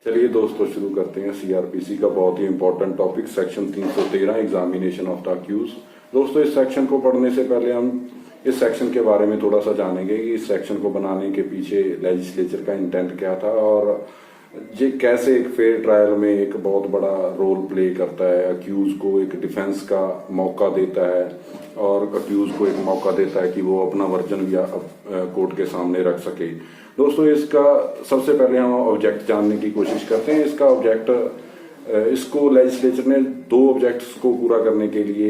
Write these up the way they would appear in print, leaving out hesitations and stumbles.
चलिए दोस्तों शुरू करते हैं सीआरपीसी का बहुत ही important topic section 313 examination of the accused. दोस्तों इस सेक्शन को पढ़ने से पहले हम इस सेक्शन के बारे में थोड़ा सा जानेंगे कि इस सेक्शन को बनाने के पीछे लेजिस्लेचर का इंटेंट क्या था और ये कैसे एक फेयर ट्रायल में एक बहुत बड़ा रोल प्ले करता है। अक्यूज को एक डिफेंस का मौका देता है और अक्यूज को एक मौका देता है कि वो अपना वर्जन भी कोर्ट के सामने रख सके। दोस्तों इसका सबसे पहले हम ऑब्जेक्ट जानने की कोशिश करते हैं। इसका ऑब्जेक्ट, इसको लेजिस्लेचर ने दो ऑब्जेक्ट्स को पूरा करने के लिए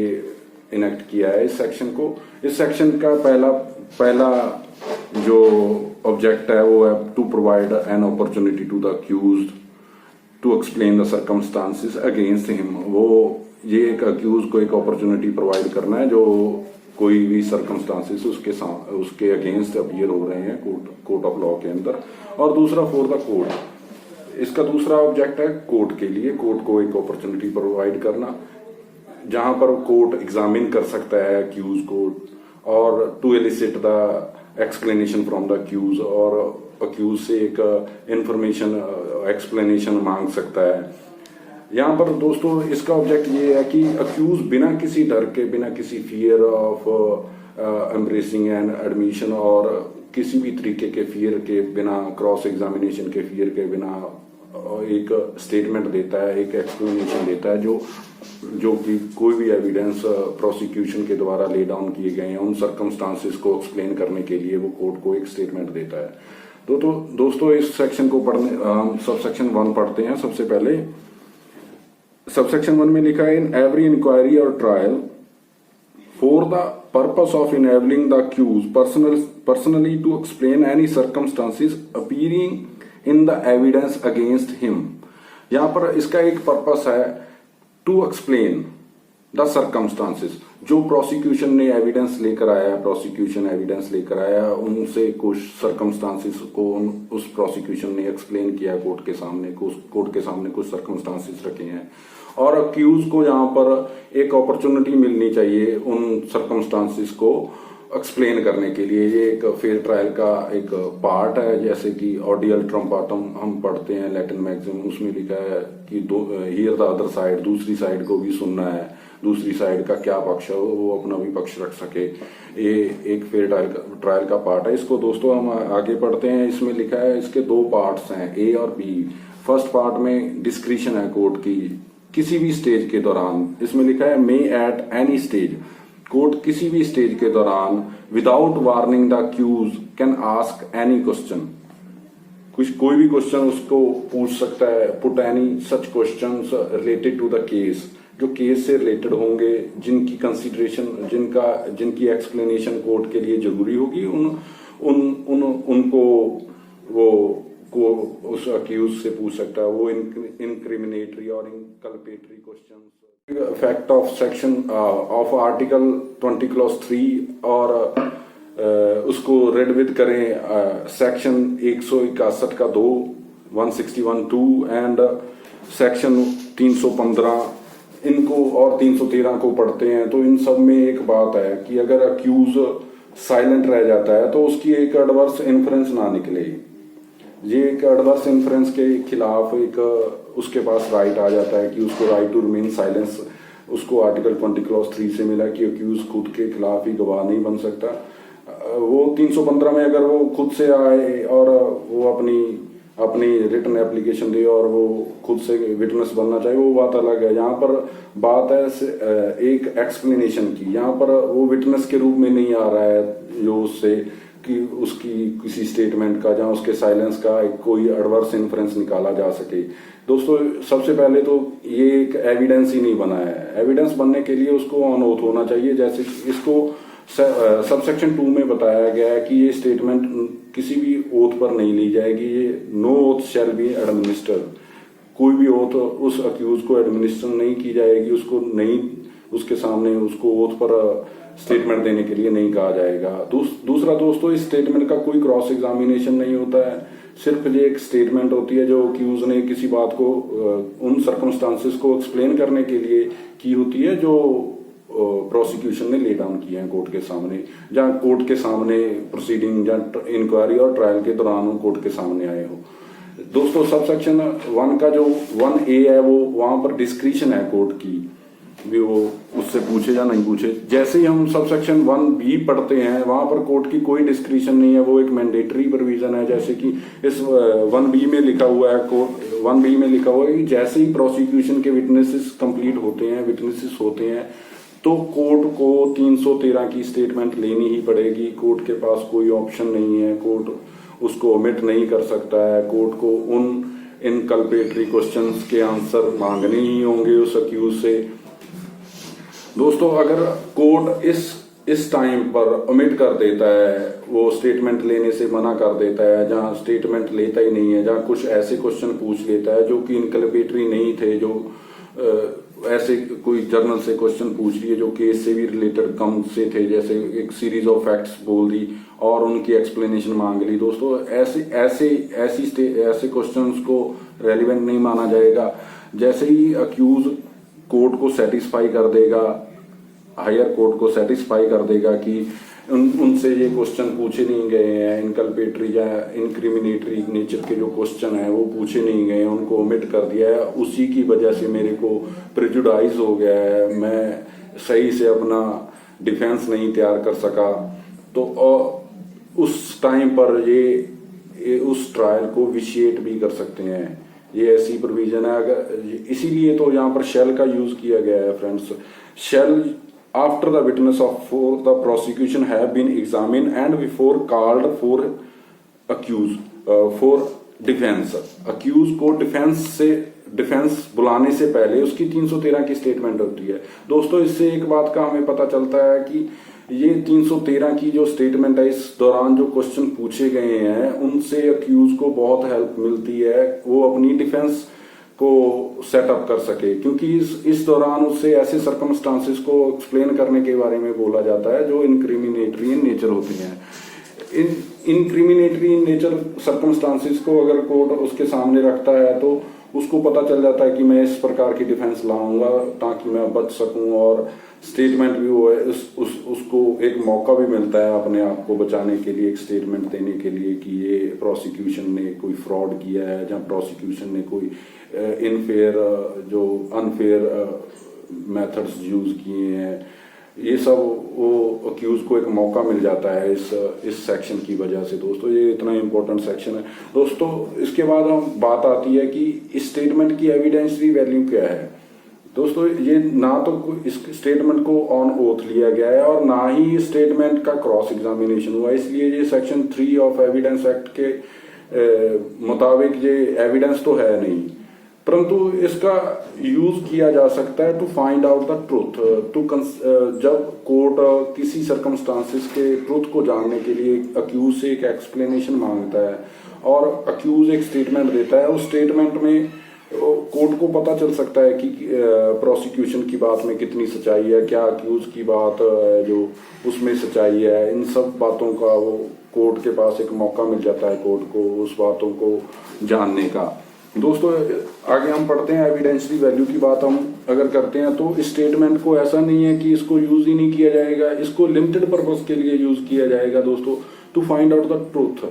इनेक्ट किया है इस सेक्शन को। इस सेक्शन का पहला जो ऑब्जेक्ट है वो है to provide an opportunity to the accused to explain the circumstances against him. वो ये एक अक्यूज को एक अपॉर्चुनिटी प्रोवाइड करना है जो कोई भी सर्कमस्टांसेस उसके अगेंस्ट अपीयर हो रहे हैं कोर्ट ऑफ लॉ के अंदर। और दूसरा फॉर द कोर्ट, इसका दूसरा ऑब्जेक्ट है कोर्ट के लिए, कोर्ट को एक अपॉर्चुनिटी प्रोवाइड करना जहां पर कोर्ट एग्जामिन कर सकता है अक्यूज को और to elicit the explanation from the accuse, और अक्यूज से एक इंफॉर्मेशन एक्सप्लेनेशन मांग सकता है। यहाँ पर दोस्तों इसका ऑब्जेक्ट ये है कि अक्यूज बिना किसी डर के, बिना किसी fear of embarrassing and admission और किसी भी तरीके के फियर के बिना, क्रॉस एग्जामिनेशन के फियर के बिना एक स्टेटमेंट देता है, एक एक्सप्लेनेशन देता है जो कि कोई भी एविडेंस प्रोसिक्यूशन के द्वारा ले डाउन किए गए हैं उन सर्कमस्टांसेस को एक्सप्लेन करने के लिए वो कोर्ट को एक स्टेटमेंट देता है। तो दोस्तों इस सेक्शन को पढ़ने हम सब सेक्शन 1 पढ़ते हैं। सबसे पहले सबसेक्शन 1 में लिखा है इन एवरी इंक्वायरी और trial for the purpose of enabling the accuse personally to explain any circumstances appearing in the evidence against him. यहां पर इसका एक पर्पस है टू एक्सप्लेन द सर्कमस्टांसेस, जो प्रोसिक्यूशन ने एविडेंस लेकर आया, प्रोसिक्यूशन एविडेंस लेकर आया उनसे कुछ सर्कमस्टांसेस को उस प्रोसिक्यूशन ने एक्सप्लेन किया कोर्ट के सामने कुछ सर्कमस्टांसेस रखे हैं और अक्यूज को यहाँ पर एक अपॉर्चुनिटी मिलनी चाहिए उन सर्कमस्टांसेस को एक्सप्लेन करने के लिए। ये एक फेयर ट्रायल का एक पार्ट है, जैसे कि ऑडियल ट्रम्पाटम हम पढ़ते हैं लैटिन मैगजीन, उसमें लिखा है कि हियर द अदर साइड, दूसरी साइड को भी सुनना है, दूसरी साइड का क्या पक्ष है वो अपना भी पक्ष रख सके। ये एक फेयर ट्रायल का पार्ट है। इसको दोस्तों हम आगे पढ़ते हैं। इसमें लिखा है इसके दो पार्ट्स हैं, ए और बी। फर्स्ट पार्ट में डिस्क्रिशन है कोर्ट की किसी भी स्टेज के दौरान। इसमें लिखा है may at any stage, court किसी भी स्टेज के दौरान without warning the accuse can ask any question, कोई भी क्वेश्चन उसको पूछ सकता है। Put any such questions related to the case, जो केस से रिलेटेड होंगे, जिनकी कंसिडरेशन, जिनकी एक्सप्लेनेशन कोर्ट के लिए जरूरी होगी, उनको वो उस अक्यूज से पूछ सकता है। वो इनक्रिमिनेटरी और inculpatory questions. Fact of section of article 20 clause 3 और उसको रेड विद करें सेक्शन 161 का 2, 161(2) एंड सेक्शन 315 इनको और 313 को पढ़ते हैं तो इन सब में एक बात है कि अगर अक्यूज साइलेंट रह जाता है तो उसकी एक एडवर्स इन्फ्रेंस ना निकले। ये एक एडवर्स इन्फ्रेंस के खिलाफ एक उसके पास राइट आ जाता है कि उसको राइट टू रिमेन साइलेंस, उसको आर्टिकल 20 क्लॉज 3 से मिला कि अक्यूज खुद के खिलाफ ही गवाह नहीं बन सकता। वो 315 में अगर वो खुद से आए और वो अपनी रिटन एप्लीकेशन दे और वो खुद से विटनेस बनना चाहिए, वो बात अलग है। यहाँ पर बात है एक एक्सप्लेनेशन की, यहाँ पर वो विटनेस के रूप में नहीं आ रहा है जो उससे कि उसकी किसी स्टेटमेंट का या उसके साइलेंस का कोई एडवर्स इन्फ्रेंस निकाला जा सके। दोस्तों सबसे पहले तो ये एक एविडेंस ही नहीं बना है। एविडेंस बनने के लिए उसको ऑन ओथ होना चाहिए, जैसे इसको सबसेक्शन 2 में बताया गया है कि ये स्टेटमेंट किसी भी ओथ पर नहीं ली जाएगी। ये no oath shall be administered, कोई भी ओथ उस अक्यूज को एडमिनिस्टर नहीं की जाएगी, उसके सामने उसको ओथ पर स्टेटमेंट देने के लिए नहीं कहा जाएगा। दूसरा दोस्तों इस स्टेटमेंट का कोई क्रॉस एग्जामिनेशन नहीं होता है, सिर्फ ये एक स्टेटमेंट होती है जो अक्यूज ने किसी बात को उन सर्कमस्टांसेस को एक्सप्लेन करने के लिए की होती है जो प्रोसिक्यूशन ने ले डाउन किए हैं कोर्ट के सामने, जहाँ कोर्ट के सामने प्रोसीडिंग या इंक्वायरी और ट्रायल के दौरान कोर्ट के सामने आए हो। दोस्तों सब सेक्शन 1 का जो 1A है वो वहां पर डिस्क्रिशन है कोर्ट की, भी वो उससे पूछे या नहीं पूछे। जैसे ही हम सब सेक्शन 1B पढ़ते हैं वहां पर कोर्ट की कोई डिस्क्रिशन नहीं है, वो एक मैंडेटरी प्रोविजन है। जैसे कि इस 1B में लिखा हुआ है, कोर्ट 1B में लिखा हुआ है कि जैसे ही प्रोसिक्यूशन के विटनेसेस कंप्लीट होते हैं, विटनेसेस होते हैं, तो कोर्ट को 313 की स्टेटमेंट लेनी ही पड़ेगी। कोर्ट के पास कोई ऑप्शन नहीं है, कोर्ट उसको ओमिट नहीं कर सकता है। कोर्ट को उन इनकल्पेटरी क्वेश्चंस के आंसर मांगने ही होंगे उस अक्यूज से। दोस्तों अगर कोर्ट इस टाइम पर ओमिट कर देता है, वो स्टेटमेंट लेने से मना कर देता है, जहां स्टेटमेंट लेता ही नहीं है, जहां कुछ ऐसे क्वेश्चन पूछ लेता है जो कि इनकल्पेटरी नहीं थे, जो ऐसे कोई जर्नल से क्वेश्चन पूछ लिए जो केस से भी रिलेटेड कम से थे, जैसे एक सीरीज ऑफ फैक्ट्स बोल दी और उनकी एक्सप्लेनेशन मांग ली। दोस्तों ऐसे क्वेश्चंस को रेलिवेंट नहीं माना जाएगा। जैसे ही अक्यूज कोर्ट को सेटिस्फाई कर देगा, हायर कोर्ट को सेटिस्फाई कर देगा कि उनसे ये क्वेश्चन पूछे नहीं गए हैं, इनकल्पेटरी या इनक्रिमिनेटरी नेचर के जो क्वेश्चन है वो पूछे नहीं गए हैं, उनको ओमिट कर दिया है, उसी की वजह से मेरे को प्रेजुडाइज हो गया है, मैं सही से अपना डिफेंस नहीं तैयार कर सका, तो उस टाइम पर ये उस ट्रायल को विशिएट भी कर सकते हैं। ये ऐसी प्रोविजन है। अगर इसीलिए तो यहाँ पर शेल का यूज किया गया है friends. Shall after the witness of for the prosecution have been examined and before called for accused for defense। accused को डिफेंस बुलाने से पहले उसकी 313 की स्टेटमेंट होती है। दोस्तों इससे एक बात का हमें पता चलता है कि ये 313 की जो स्टेटमेंट है, इस दौरान जो क्वेश्चन पूछे गए हैं उनसे अक्यूज को बहुत हेल्प मिलती है, वो अपनी डिफेंस को सेटअप कर सके, क्योंकि इस दौरान उससे ऐसे सर्कमस्टांसेस को एक्सप्लेन करने के बारे में बोला जाता है जो इनक्रिमिनेटरी इन नेचर होती हैं। इनक्रिमिनेटरी इन नेचर सर्कमस्टांसेस को अगर कोर्ट उसके सामने रखता है तो उसको पता चल जाता है कि मैं इस प्रकार की डिफेंस लाऊंगा ताकि मैं बच सकूं, और स्टेटमेंट भी वो है उसको एक मौका भी मिलता है अपने आप को बचाने के लिए, एक स्टेटमेंट देने के लिए कि ये प्रोसिक्यूशन ने कोई फ्रॉड किया है, जहाँ प्रोसिक्यूशन ने कोई जो अनफेयर मेथड्स यूज किए हैं, ये सब वो अक्यूज को एक मौका मिल जाता है इस सेक्शन की वजह से। दोस्तों ये इतना इम्पोर्टेंट सेक्शन है। दोस्तों इसके बाद हम बात आती है कि इस स्टेटमेंट की एविडेंशियरी वैल्यू क्या है। दोस्तों ये ना तो इस स्टेटमेंट को ऑन ओथ लिया गया है और ना ही इस स्टेटमेंट का क्रॉस एग्जामिनेशन हुआ, इसलिए ये सेक्शन 3 ऑफ एविडेंस एक्ट के मुताबिक ये एविडेंस तो है नहीं, परंतु इसका यूज किया जा सकता है to find out the truth. जब कोर्ट किसी सर्कमस्टांसेस के ट्रूथ को जानने के लिए अक्यूज से एक एक्सप्लेनेशन मांगता है और अक्यूज एक स्टेटमेंट देता है, उस स्टेटमेंट में कोर्ट को पता चल सकता है कि प्रोसिक्यूशन की बात में कितनी सच्चाई है, क्या अक्यूज की बात जो उसमें सच्चाई है। इन सब बातों का वो कोर्ट के पास एक मौका मिल जाता है कोर्ट को उस बातों को जानने का। दोस्तों आगे हम पढ़ते हैं एविडेंशियरी वैल्यू की बात हम अगर करते हैं तो इस स्टेटमेंट को ऐसा नहीं है कि इसको यूज ही नहीं किया जाएगा, इसको लिमिटेड पर्पस के लिए यूज किया जाएगा दोस्तों, to find out the truth,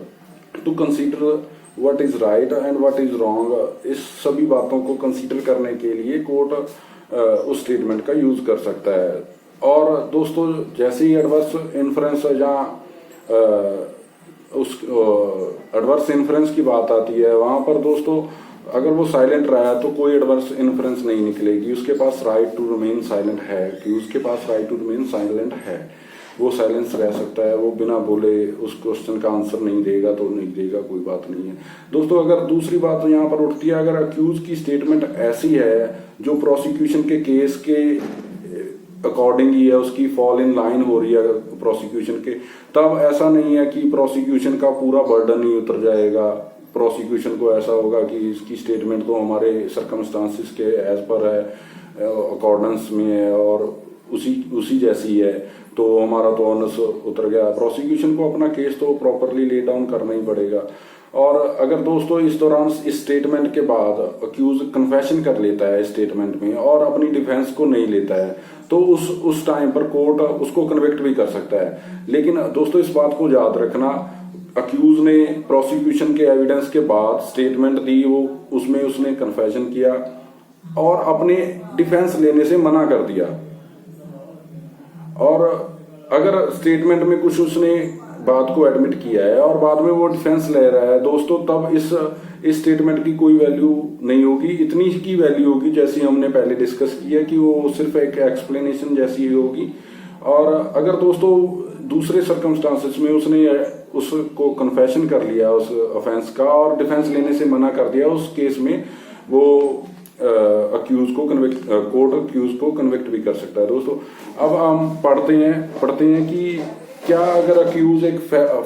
to consider what is right and what is wrong. इस सभी बातों को कंसीडर करने के लिए कोर्ट उस स्टेटमेंट का यूज कर सकता है। और दोस्तों जैसे ही एडवर्स इन्फ्रेंस या उस एडवर्स इन्फ्रेंस की बात आती है, वहां पर दोस्तों अगर वो साइलेंट रहा तो कोई एडवर्स इन्फ्रेंस नहीं निकलेगी, उसके पास राइट टू रिमेन साइलेंट है, कि उसके पास राइट टू रिमेन साइलेंट है, वो साइलेंस रह सकता है, वो बिना बोले उस क्वेश्चन का आंसर नहीं देगा तो नहीं देगा, कोई बात नहीं है। दोस्तों अगर दूसरी बात तो यहाँ पर उठती है, अगर अक्यूज की स्टेटमेंट ऐसी है जो प्रोसिक्यूशन के केस के अकॉर्डिंग ही है, उसकी फॉल इन लाइन हो रही है प्रोसिक्यूशन के, तब ऐसा नहीं है कि प्रोसिक्यूशन का पूरा बर्डन ही उतर जाएगा। प्रोसिक्यूशन को ऐसा होगा कि इसकी स्टेटमेंट तो हमारे सर्कमस्टांसिस के एज पर है, अकॉर्डेंस में है और उसी जैसी है, तो हमारा तो ऑनस उतर गया। प्रोसिक्यूशन को अपना केस तो प्रॉपरली ले डाउन करना ही पड़ेगा। और अगर दोस्तों इस दौरान इस स्टेटमेंट के बाद अक्यूज कन्फेशन कर लेता है स्टेटमेंट में और अपनी डिफेंस को नहीं लेता है, तो उस टाइम पर कोर्ट उसको कन्विक्ट भी कर सकता है। लेकिन दोस्तों इस बात को याद रखना, अक्यूज ने प्रोसिक्यूशन के एविडेंस के बाद स्टेटमेंट दी, वो उसमें उसने कन्फेशन किया और अपने डिफेंस लेने से मना कर दिया। और अगर स्टेटमेंट में कुछ उसने बात को एडमिट किया है और बाद में वो डिफेंस ले रहा है दोस्तों, तब इस स्टेटमेंट की कोई वैल्यू नहीं होगी। इतनी की वैल्यू होगी जैसी हमने पहले डिस्कस किया कि वो सिर्फ एक एक्सप्लेनेशन जैसी ही होगी। और अगर दोस्तों दूसरे सर्कमस्टांसेस में उसने उसको कन्फेशन कर लिया उस ऑफेंस का और डिफेंस लेने से मना कर दिया, उस केस में वो अक्यूज को कोर्ट अक्यूज को कन्विक्ट भी कर सकता है दोस्तों। अब हम पढ़ते हैं कि क्या अगर अक्यूज एक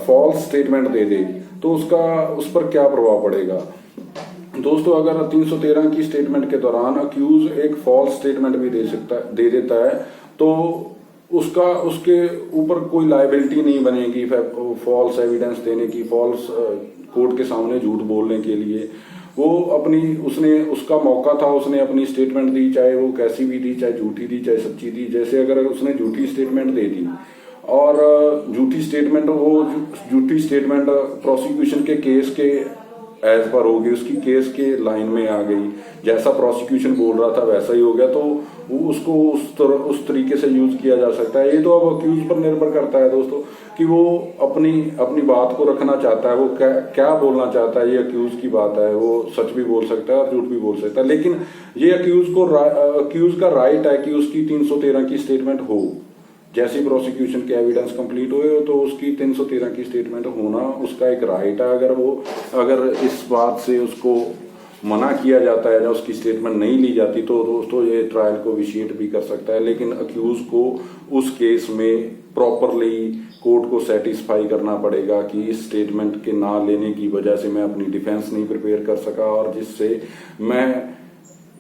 फॉल्स स्टेटमेंट दे दे तो उस पर क्या प्रभाव पड़ेगा। दोस्तों अगर 313 की स्टेटमेंट के दौरान अक्यूज एक फॉल्स स्टेटमेंट भी दे देता है तो उसके ऊपर कोई लायबिलिटी नहीं बनेगी फॉल्स एविडेंस देने की, फॉल्स कोर्ट के सामने झूठ बोलने के लिए। वो उसका मौका था, उसने अपनी स्टेटमेंट दी, चाहे वो कैसी भी दी, चाहे झूठी दी चाहे सच्ची दी। जैसे अगर उसने झूठी स्टेटमेंट दे दी और झूठी स्टेटमेंट प्रोसिक्यूशन के केस के एज पर होगी, उसकी केस के लाइन में आ गई, जैसा प्रोसिक्यूशन बोल रहा था वैसा ही हो गया, तो वो उसको उस तरीके से यूज किया जा सकता है। ये तो अब अक्यूज पर निर्भर करता है दोस्तों कि वो अपनी बात को रखना चाहता है, वो क्या बोलना चाहता है। ये अक्यूज की बात है, वो सच भी बोल सकता है और झूठ भी बोल सकता है, लेकिन ये अक्यूज का राइट है कि उसकी 313 की स्टेटमेंट हो। जैसे प्रोसिक्यूशन के एविडेंस कंप्लीट हुए तो उसकी 313 की स्टेटमेंट होना उसका एक राइट है। अगर इस बात से उसको मना किया जाता है या उसकी स्टेटमेंट नहीं ली जाती तो दोस्तों ये ट्रायल को विशिएट भी कर सकता है। लेकिन अक्यूज को उस केस में प्रॉपरली कोर्ट को सेटिस्फाई करना पड़ेगा कि इस स्टेटमेंट के ना लेने की वजह से मैं अपनी डिफेंस नहीं प्रिपेयर कर सका और जिससे मैं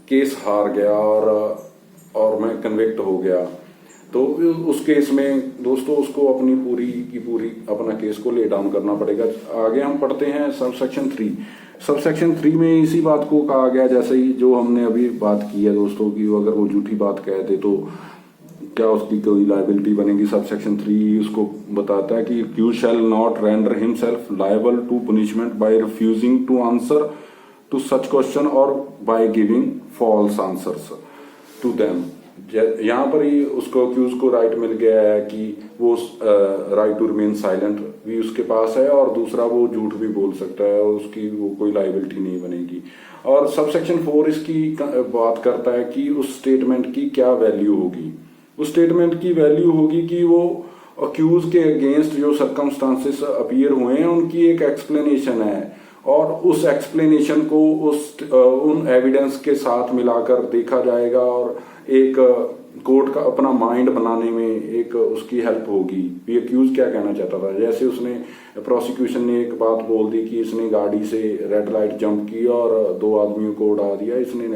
केस हार गया और मैं कन्विक्ट हो गया। तो उस केस में दोस्तों उसको अपनी पूरी अपना केस को ले डाउन करना पड़ेगा। आगे हम पढ़ते हैं सबसेक्शन 3। सबसेक्शन 3 में इसी बात को कहा गया जैसे ही जो हमने अभी बात की है दोस्तों कि अगर वो झूठी बात कहते तो क्या उसकी कोई लायबिलिटी बनेगी। सबसेक्शन 3 उसको बताता है कि you shall not render himself liable to punishment by refusing to answer to such question और by giving false answers to them. यहाँ पर ही उसको अक्यूज को राइट मिल गया है कि वो राइट टू रिमेन साइलेंट भी उसके पास है और दूसरा वो झूठ भी बोल सकता है और उसकी वो कोई लायबिलिटी नहीं बनेगी। और सबसेक्शन 4 इसकी बात करता है कि उस स्टेटमेंट की क्या वैल्यू होगी। उस स्टेटमेंट की वैल्यू होगी कि वो अक्यूज के अगेंस्ट जो सर्कमस्टांसेस अपीयर हुए हैं उनकी एक एक्सप्लेनेशन है और उस एक्सप्लेनेशन को उन एविडेंस के साथ मिलाकर देखा जाएगा और एक कोर्ट का अपना माइंड बनाने में एक उसकी हेल्प होगी ये अक्यूज क्या कहना चाहता था। जैसे उसने प्रोसिक्यूशन ने एक बात बोल दी कि इसने गाड़ी से रेड लाइट जंप की और 2 आदमियों को उड़ा दिया, इसने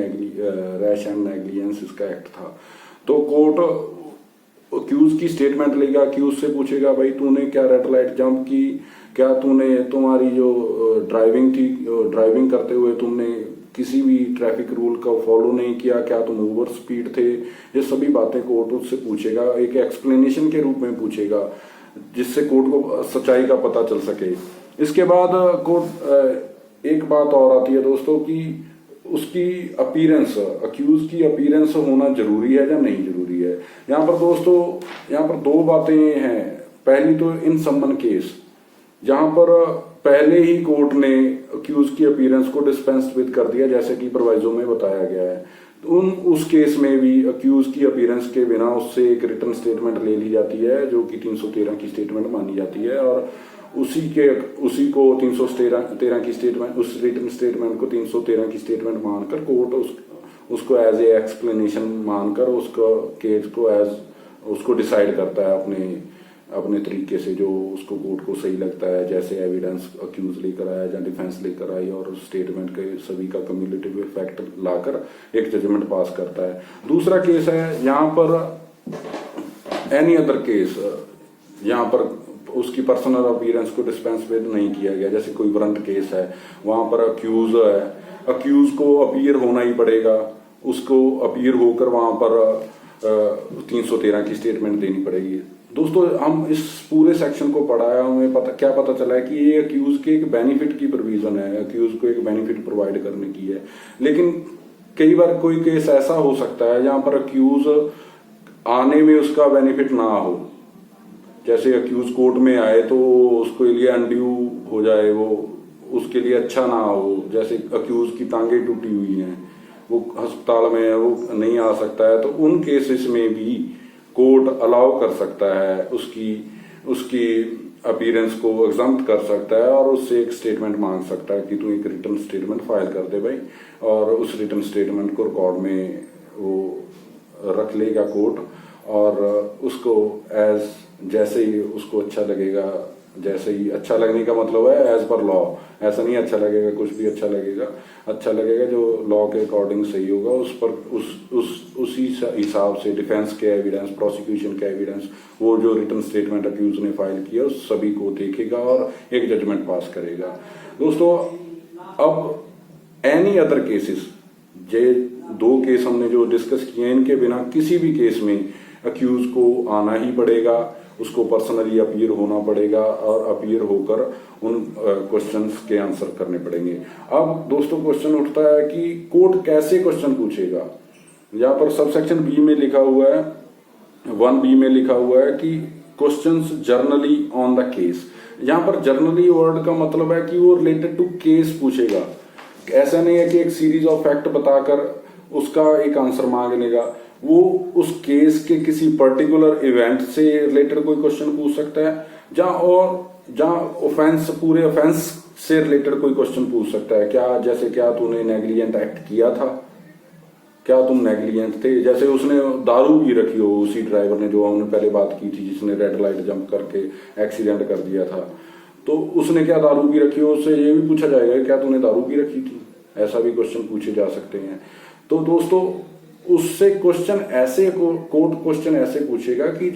रैश एंड नेग्लिजेंस इसका एक्ट था। तो कोर्ट अक्यूज की स्टेटमेंट लेगा, अक्यूज से पूछेगा भाई तूने क्या रेड लाइट जंप की, क्या तुम्हारी जो ड्राइविंग करते हुए तुमने किसी भी ट्रैफिक रूल का फॉलो नहीं किया, क्या तुम ओवर स्पीड थे। ये सभी बातें कोर्ट उससे पूछेगा, एक एक्सप्लेनेशन के रूप में पूछेगा जिससे कोर्ट को सच्चाई का पता चल सके। इसके बाद कोर्ट एक बात और आती है दोस्तों कि उसकी अपीयरेंस, अक्यूज की अपीयरेंस होना जरूरी है या नहीं जरूरी है। यहाँ पर दोस्तों 2 बातें हैं। पहली तो इन सम्मन केस जहां पर पहले ही कोर्ट ने अक्यूज की अपीयरेंस को डिस्पेंस विद कर दिया जैसे कि प्रोवाइजो में बताया गया है। उस केस में भी अक्यूज की अपीयरेंस के बिना उससे एक रिटन स्टेटमेंट ले ली जाती है जो कि 313 की स्टेटमेंट मानी जाती है और उसी को 313 की स्टेटमेंट, उस रिटन स्टेटमेंट को 313 की स्टेटमेंट मानकर कोर्ट उसको एज ए एक्सप्लेनेशन मानकर उसको केस को उसको डिसाइड करता है अपने तरीके से जो उसको कोर्ट को सही लगता है। जैसे एविडेंस अक्यूज लेकर आया या डिफेंस लेकर आई और स्टेटमेंट के सभी का कम्युलेटिव इफेक्ट लाकर एक जजमेंट पास करता है। दूसरा केस है यहाँ पर एनी अदर केस, यहाँ पर उसकी पर्सनल अपीयरेंस को डिस्पेंस विद नहीं किया गया। जैसे कोई वारंट केस है, वहां पर अक्यूज है, अक्यूज को अपीयर होना ही पड़ेगा, उसको अपीयर होकर वहां पर 313 की स्टेटमेंट देनी पड़ेगी। दोस्तों हम इस पूरे सेक्शन को पढ़ा है, हमें क्या पता चला है कि ये अक्यूज के एक बेनिफिट की प्रोविजन है, अक्यूज को एक बेनिफिट प्रोवाइड करने की है। लेकिन कई बार कोई केस ऐसा हो सकता है जहां पर अक्यूज आने में उसका बेनिफिट ना हो, जैसे अक्यूज कोर्ट में आए तो उसके लिए अनड्यू हो जाए, वो उसके लिए अच्छा ना हो। जैसे अक्यूज की टांगे टूटी हुई हैं, वो अस्पताल में है, वो नहीं आ सकता है, तो उन केसेस में भी कोर्ट अलाउ कर सकता है, उसकी अपीयरेंस को एग्जाम्प्ट कर सकता है और उससे एक स्टेटमेंट मांग सकता है कि तू एक रिटर्न स्टेटमेंट फाइल कर दे भाई, और उस रिटर्न स्टेटमेंट को रिकॉर्ड में वो रख लेगा कोर्ट, और उसको जैसे ही उसको अच्छा लगेगा, जैसे ही अच्छा लगने का मतलब है एज पर लॉ, ऐसा नहीं अच्छा लगेगा कुछ भी, अच्छा लगेगा जो लॉ के अकॉर्डिंग सही होगा, उस पर उसी हिसाब से डिफेंस के एविडेंस, प्रोसिक्यूशन के एविडेंस, वो जो रिटन स्टेटमेंट अक्यूज ने फाइल किया उस सभी को देखेगा और एक जजमेंट पास करेगा। दोस्तों अब एनी अदर केसेस, जे 2 केस हमने जो डिस्कस किए, इनके बिना किसी भी केस में अक्यूज को आना ही पड़ेगा, उसको पर्सनली अपीयर होना पड़ेगा और अपीयर होकर उन क्वेश्चंस के आंसर करने पड़ेंगे। अब दोस्तों क्वेश्चन उठता है कि कोर्ट कैसे क्वेश्चन पूछेगा। यहाँ पर सब सेक्शन बी में लिखा हुआ है, 1B में लिखा हुआ है कि questions generally on the case. यहाँ पर जर्नली वर्ड का मतलब है कि वो रिलेटेड टू केस पूछेगा, ऐसा नहीं है कि एक सीरीज ऑफ फैक्ट बताकर उसका एक आंसर मांग लेगा। वो उस केस के किसी पर्टिकुलर इवेंट से रिलेटेड कोई क्वेश्चन पूछ सकता है, जहां ऑफेंस, पूरे ऑफेंस से रिलेटेड कोई क्वेश्चन पूछ सकता है। क्या तूने नेग्लिजेंट एक्ट किया था, क्या तुम नेग्लिजेंट थे, जैसे उसने दारू पी रखी हो, उसी ड्राइवर ने जो हमने पहले बात की थी, जिसने रेड लाइट जंप करके एक्सीडेंट कर दिया था, तो उसने क्या दारू पी रखी हो, उससे ये भी पूछा जाएगा क्या तूने दारू पी रखी थी, ऐसा भी क्वेश्चन पूछे जा सकते हैं। तो दोस्तों उससे क्वेश्चन ऐसे, कोर्ट क्वेश्चन ऐसे पूछेगा कि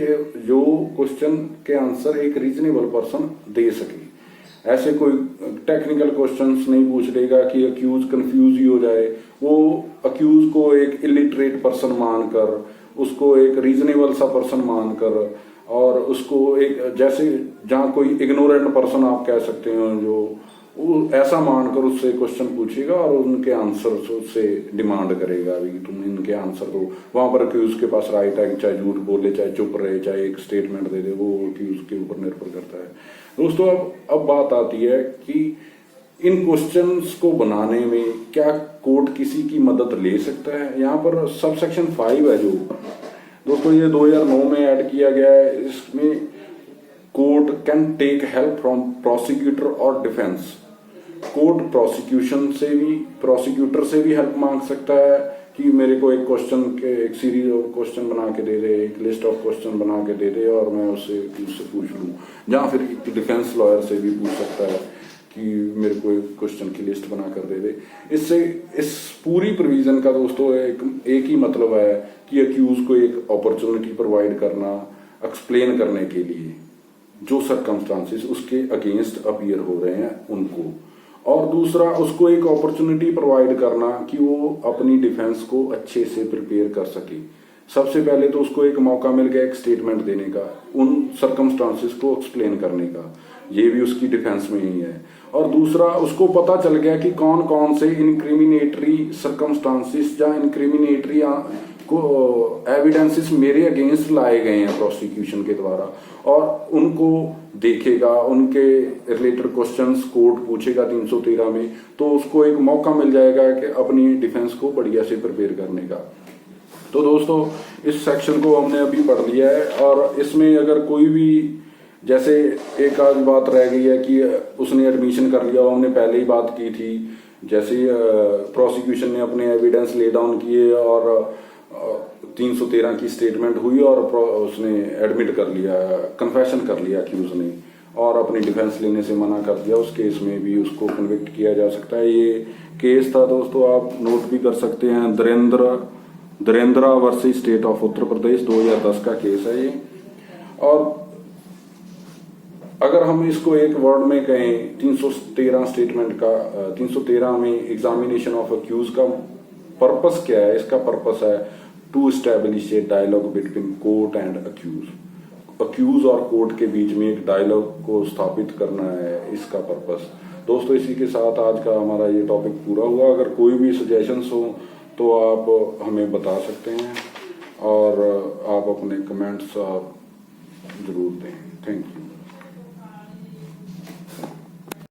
जो क्वेश्चन के आंसर एक रीजनेबल पर्सन दे सके। ऐसे कोई टेक्निकल क्वेश्चंस नहीं पूछ लेगा कि अक्यूज कंफ्यूज ही हो जाए। वो अक्यूज को एक इलिटरेट पर्सन मानकर, उसको एक रीजनेबल सा पर्सन मानकर, और उसको एक जैसे जहाँ कोई इग्नोरेंट पर्सन आप कह सकते हो, जो वो ऐसा मानकर उससे क्वेश्चन पूछेगा और उनके आंसर से डिमांड करेगा कि तुम इनके आंसर दो। वहां पर अक्यूज के पास राइट है कि चाहे झूठ बोले, चाहे चुप रहे, चाहे एक स्टेटमेंट दे दे, वो अक्यूज के ऊपर निर्भर करता है। दोस्तों अब बात आती है कि इन क्वेश्चंस को बनाने में क्या कोर्ट किसी की मदद ले सकता है। यहाँ पर सब सेक्शन 5 है जो दोस्तों ये 2009 में ऐड किया गया है। इसमें court can take help from prosecutor और डिफेंस। कोर्ट प्रोसिक्यूटर से भी हेल्प मांग सकता है कि मेरे को एक क्वेश्चन के एक सीरीज ऑफ क्वेश्चन बना के दे दे, एक लिस्ट ऑफ क्वेश्चन बना के दे दे और मैं उससे पूछ लूँ, या फिर डिफेंस लॉयर से भी पूछ सकता है कि मेरे को एक क्वेश्चन की लिस्ट बना कर दे दे। इससे इस पूरी प्रोविजन का दोस्तों एक ही मतलब है कि अक्यूज को एक अपॉर्चुनिटी प्रोवाइड करना, एक्सप्लेन करने के लिए जो सर्कमस्टांसेस उसके अगेंस्ट अपीयर हो रहे हैं उनको, और दूसरा उसको एक अपॉर्चुनिटी प्रोवाइड करना कि वो अपनी डिफेंस को अच्छे से प्रिपेयर कर सके। सबसे पहले तो उसको एक मौका मिल गया एक स्टेटमेंट देने का, उन सर्कमस्टांसेस को एक्सप्लेन करने का, ये भी उसकी डिफेंस में ही है। और दूसरा उसको पता चल गया कि कौन कौन से इनक्रिमिनेटरी सर्कमस्टांसेस या इनक्रिमिनेटरी को एविडेंसेस मेरे अगेंस्ट लाए गए हैं प्रोसिक्यूशन के द्वारा, और उनको देखेगा, उनके रिलेटेड क्वेश्चंस कोर्ट पूछेगा 313 में, तो उसको एक मौका मिल जाएगा कि अपनी डिफेंस को बढ़िया से प्रिपेयर करने का। तो दोस्तों इस सेक्शन को हमने अभी पढ़ लिया है, और इसमें अगर कोई भी जैसे एक आध बात रह गई है कि उसने एडमिशन कर लिया, हमने पहले ही बात की थी, जैसे प्रोसिक्यूशन ने अपने एविडेंस ले डाउन किए और 313 की स्टेटमेंट हुई और उसने एडमिट कर लिया, कन्फेशन कर लिया अक्यूज ने, और अपनी डिफेंस लेने से मना कर दिया, उस केस में भी उसको कन्विक्ट किया जा सकता है। ये केस था दोस्तों, आप नोट भी कर सकते हैं, Dhirendra versus state of Uttar Pradesh 2010 का केस है ये। और अगर हम इसको एक वर्ड में कहें, 313 स्टेटमेंट का 313 में एग्जामिनेशन ऑफ अक्यूज का पर्पस क्या है? इसका पर्पस है to establish a dialogue between court and accuse. Accuse और कोर्ट के बीच में एक डायलॉग को स्थापित करना है इसका पर्पस। दोस्तों इसी के साथ आज का हमारा ये टॉपिक पूरा हुआ। अगर कोई भी सजेशंस हो तो आप हमें बता सकते हैं और आप अपने कमेंट्स आप जरूर दें। Thank you.